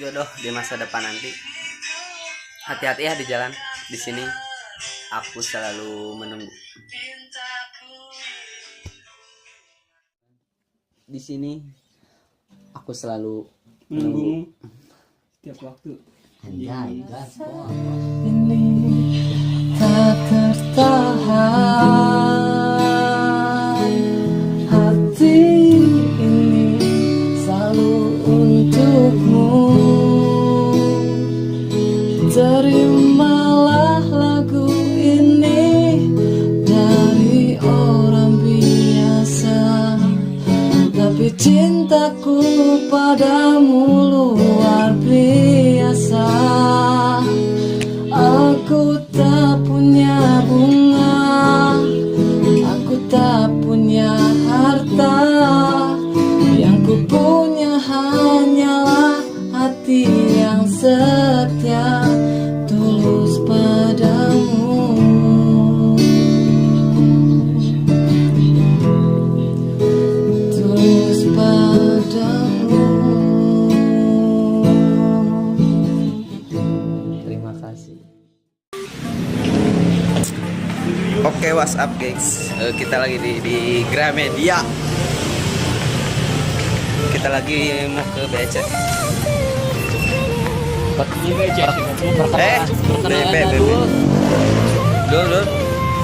jodoh di masa depan nanti. Hati-hati ya di jalan. Di sini aku selalu menunggu. Di sini aku selalu menunggumu setiap waktu. Anjay, gas. Ini tak tertahan, hati ini selalu untukmu. Terimalah lagu ini dari orang biasa, tapi cintaku padamu luar biasa. Aku tak punya bunga, aku tak punya harta, yang ku punya hanyalah hati yang setia, tulus padamu. Tulus padamu. Terima kasih. Oke, what's up guys? Kita lagi di Gramedia. Kita lagi mau ke BC. Dulu.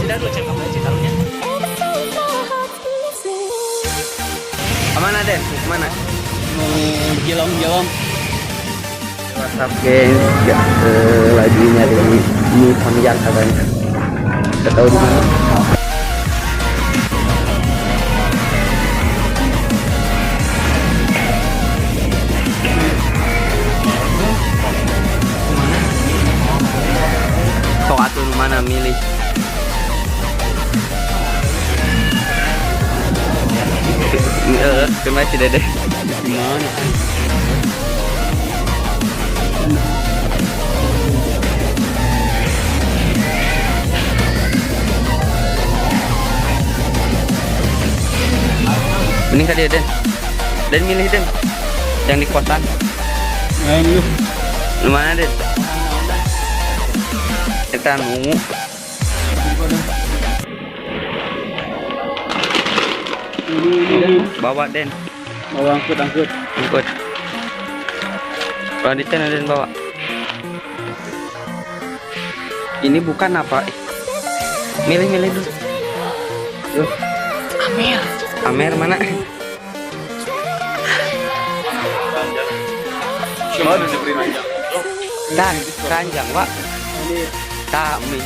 Sudah 2 jam kamu taruhnya. Kemana Den? Kemana? Mau gelong-gelong. What's up guys? Ya, lagi nyari mie samyang katanya. Gak tahu di mana. Sok atuh mana milih? Terima kasih Dede. Gimana? Mending tadi Den. Den milih Den. Yang di kosan. Main lu. Lu mana Den? Kita nunggu. Ini. Bawa Den. Bawa angkut. Ikut. Kalau di channel Den bawa. Ini bukan apa? Milih dulu. Tuh. Amer mana? Dan keranjang Pak. Kami.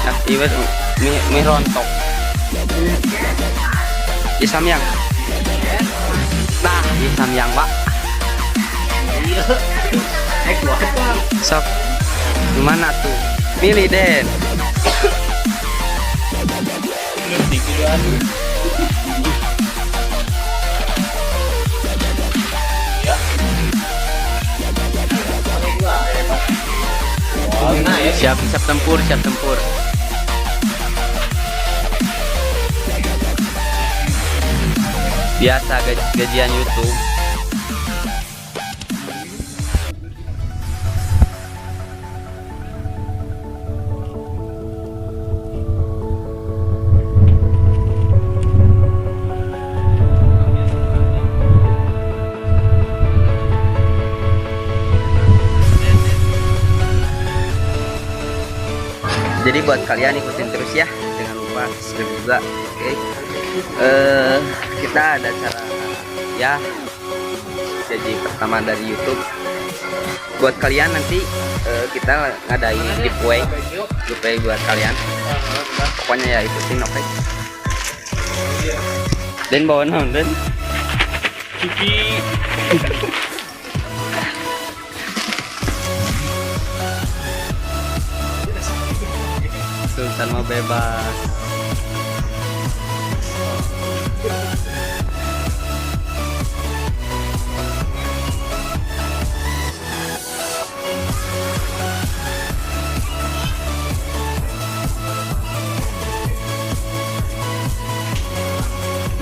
Nah, iwet mie rontok. Di samyang. Nah, di samyang, Pak. Sok. Gimana tuh? Pilih, Den. Siap tempur. Biasa gajian YouTube. Jadi buat kalian ikutin terus ya, jangan lupa subscribe juga. Oke. Kita ada cara ya jadi pertama dari YouTube. Buat kalian nanti kita ngadain giveaway buat kalian. Pokoknya ya ikutin, oke. Dan bawa naon Den? Cici. Sultan mau bebas.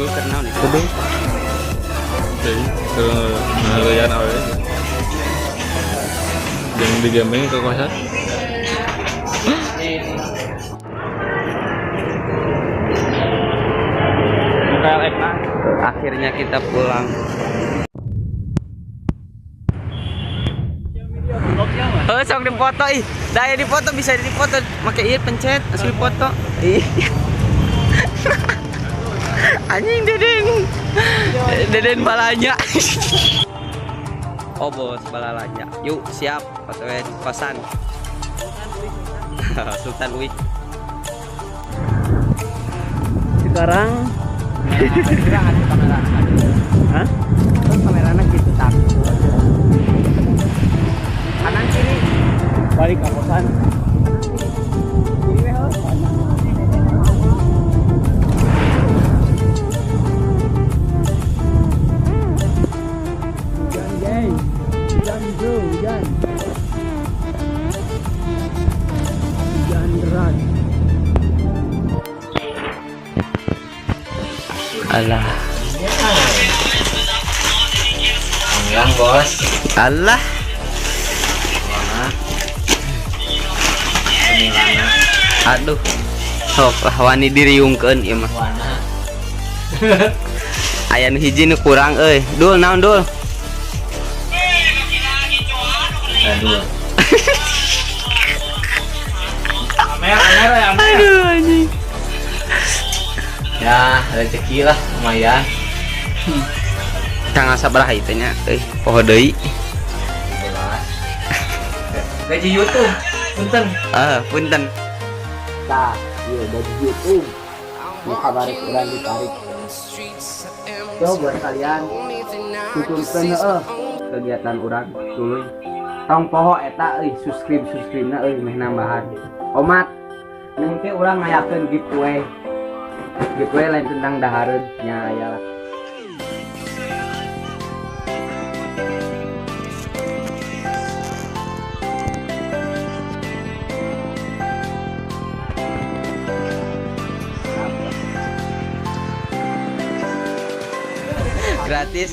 Dul kenal nih. Kudu. Jadi ngelayan awalnya. Yang digaming ke kosan. Akhirnya kita pulang. Oh, sok dipoto ih. Daya dipoto bisa dipoto. Make ieu pencet asli foto. Ih. Anjing Deden balanya. Oh bos balalanya. Yuk siap foto di kosan. Sultan Week. Sekarang hah? Kameranya gitu tak. Kanan kiri. Balik ke kosan. Hujan deras. Alah. Yang bos. Alah. Aduh. Sok lah wani diriungkeun ieu mah. Aya nu hiji nu kurang euy. Dul naon dul? Aduh. Amer ya. Aduh anjing. Ya, rezeki lah lumayan. Kang sabaraha ieu teh nya euy, poho deui. 11. Gaji YouTube. Punten. Punten. Tah, ieu gaji YouTube. Mau kabarik urang ditarik. Tuh buat kalian tutupkeun heueuh Kegiatan urang tuluy. Tong poho eta euy subscribe-na euy meh nambahan. Omat. Nanti urang ngayakeun giveaway. Giveaway lain tentang dahareun nya aya lah. Gratis.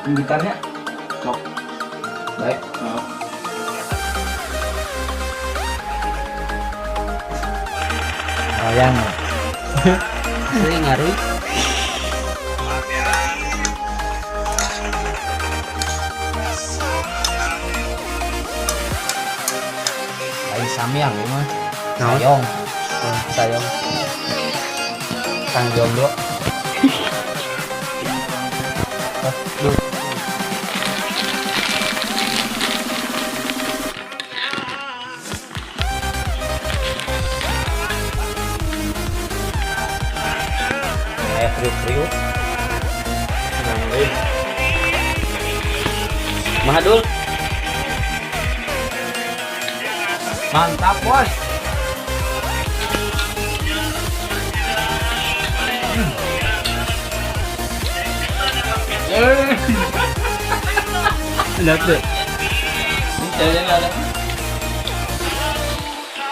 Gitarnya. Sok. Baik. Sayang. Sering ngaruh. Lain samyang ieu mah. Naon? Sayong. Kang jomblo. Kriuk-kriuk. Mahadul. Mantap, bos. Lihat deh. Ini ada.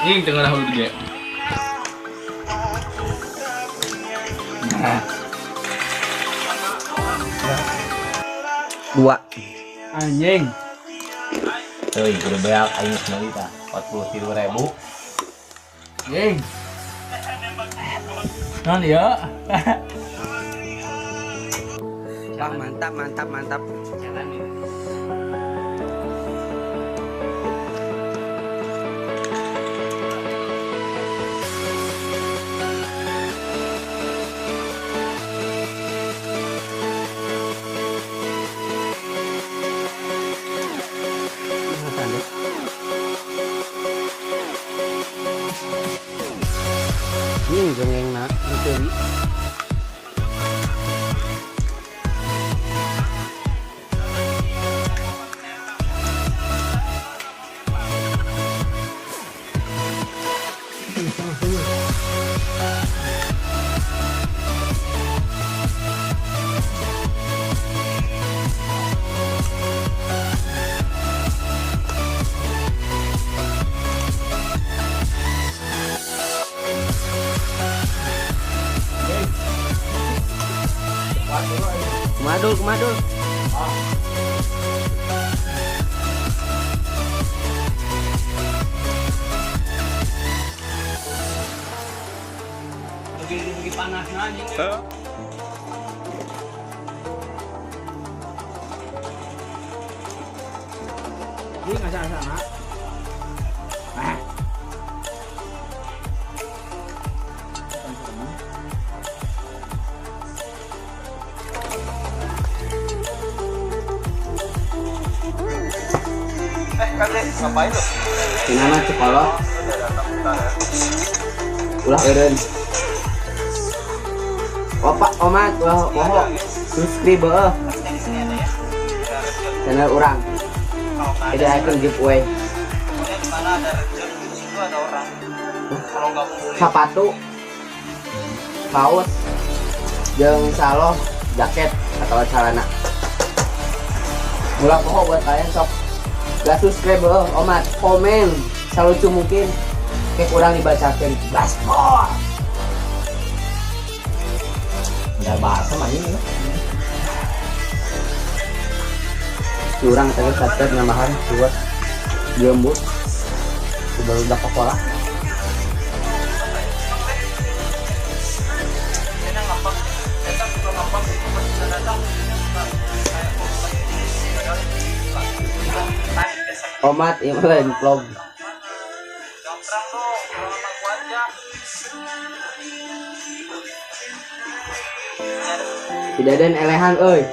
Ini tengah dahulu dia. Dua. Anjing. Tuh, udah banyak aing sebenarnya 43.000. Jing. Non ya. Wah, mantap, mantap, mantap. Ini gengeng nak, itu wi. Kumadul, kumadul. Lagi panas anjing. Ini nggak sana. Ngapain lu? Gimana sekolah? Ulah eren. Opak, omat, wah, subscribe channel orang. Jadi akan giveaway. Di mana ada rejek, di situ ada orang. Kalau nggak mau Sepatu, kaos, jeung saloh, jaket atau celana. Ulah poho buat kalian sok. Gak subscribe omat, komen selucu mungkin kayak kurang dibacakan gaspol. Udah bahasa mah ini ya. Curang tadi subscribe nambahan buat gembut udah sekolah. Omat yang lain vlog. Tidak ada elehan euy.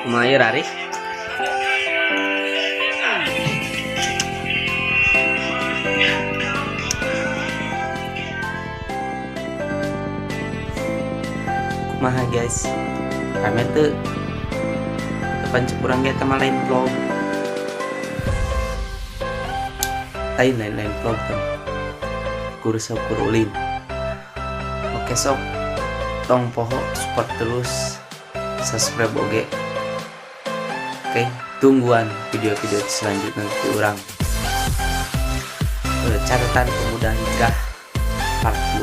Kumaha Rarik? Kumaha guys? Kami tuh depan cepurang kita sama lain vlog. Lain vlog tuh. Kursa kurulin. Oke sok. Tong poho support terus. Subscribe oge. Oke, tungguan video-video selanjutnya dari orang. Catatan pemuda nikah part 2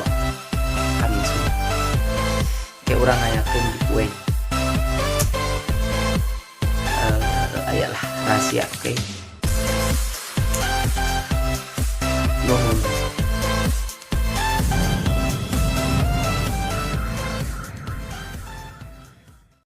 kami semua. Oke, orang ngayakeun giveaway. Ayolah rahasia, oke.